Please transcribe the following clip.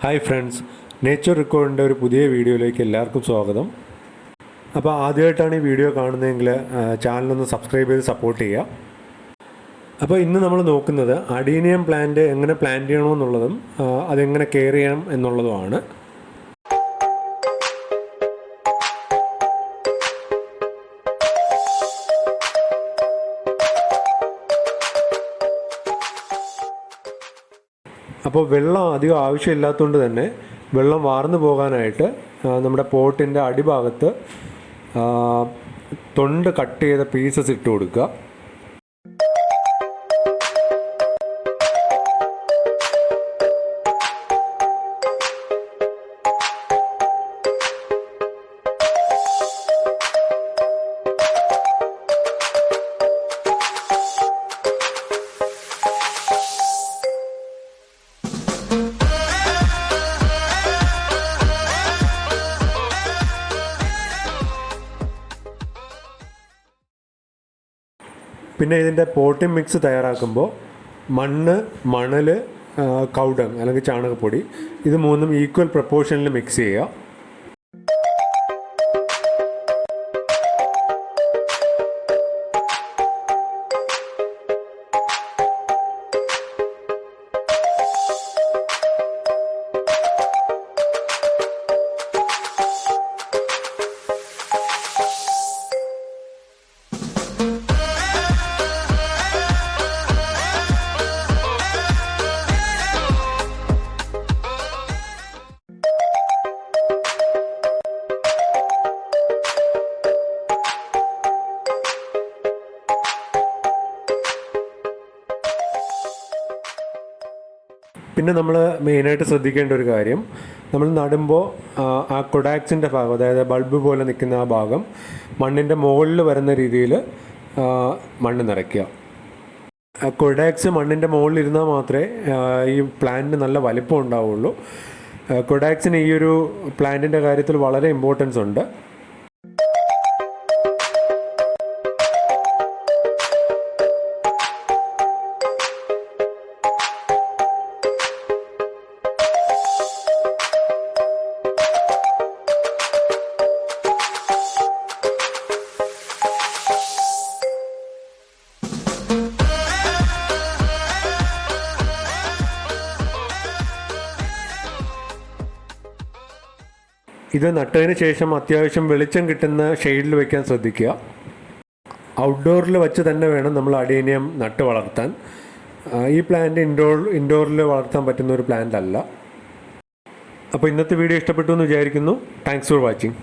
Hi friends, nature റെക്കോർഡിൻ്റെ ഒരു പുതിയ വീഡിയോയിലേക്ക് എല്ലാവർക്കും സ്വാഗതം. അപ്പോൾ ആദ്യമായിട്ടാണ് ഈ വീഡിയോ കാണുന്നതെങ്കിൽ ചാനലൊന്ന് സബ്സ്ക്രൈബ് ചെയ്ത് സപ്പോർട്ട് ചെയ്യുക. അപ്പോൾ ഇന്ന് നമ്മൾ നോക്കുന്നത് അഡീനിയം പ്ലാന്റ് എങ്ങനെ പ്ലാന്റ് ചെയ്യണമെന്നുള്ളതും അതെങ്ങനെ കെയർ ചെയ്യണം എന്നുള്ളതുമാണ്. അപ്പോൾ വെള്ളം അധികം ആവശ്യമില്ലാത്തതുകൊണ്ട് തന്നെ വെള്ളം വാർന്നു പോകാനായിട്ട് നമ്മുടെ പോട്ടിൻ്റെ അടിഭാഗത്ത് തൊണ്ട് കട്ട് ചെയ്ത പീസസ് ഇട്ട് കൊടുക്കുക. പിന്നെ ഇതിൻ്റെ പോട്ടിംഗ് മിക്സ് തയ്യാറാക്കുമ്പോൾ മണൽ, കൗഡങ് അല്ലെങ്കിൽ ചാണകപ്പൊടി ഇത് മൂന്നും ഈക്വൽ പ്രപ്പോർഷനിൽ മിക്സ് ചെയ്യുക. പിന്നെ നമ്മൾ മെയിനായിട്ട് ശ്രദ്ധിക്കേണ്ട ഒരു കാര്യം, നമ്മൾ നടുമ്പോൾ ആ കൊഡാക്സിൻ്റെ ഭാഗം, അതായത് ബൾബ് പോലെ നിൽക്കുന്ന ആ ഭാഗം മണ്ണിൻ്റെ മുകളിൽ വരുന്ന രീതിയിൽ മണ്ണ് നിറയ്ക്കുക. കൊഡാക്സ് മണ്ണിൻ്റെ മുകളിൽ ഇരുന്നാൽ മാത്രമേ ഈ പ്ലാന്റിന് നല്ല വലിപ്പം ഉണ്ടാവുള്ളൂ. കൊഡാക്സിന് ഈ ഒരു പ്ലാന്റിൻ്റെ കാര്യത്തിൽ വളരെ ഇമ്പോർട്ടൻസ് ഉണ്ട്. ഇത് നട്ടതിന് ശേഷം അത്യാവശ്യം വെളിച്ചം കിട്ടുന്ന ഷെയ്ഡിൽ വയ്ക്കാൻ ശ്രദ്ധിക്കുക. ഔട്ട്ഡോറിൽ വെച്ച് തന്നെ വേണം നമ്മൾ അഡീനിയം നട്ട് വളർത്താൻ. ഈ പ്ലാന്റ് ഇൻഡോറിൽ വളർത്താൻ പറ്റുന്ന ഒരു പ്ലാന്റ് അല്ല. അപ്പോൾ ഇന്നത്തെ വീഡിയോ ഇഷ്ടപ്പെട്ടു എന്ന് വിചാരിക്കുന്നു. Thanks for watching.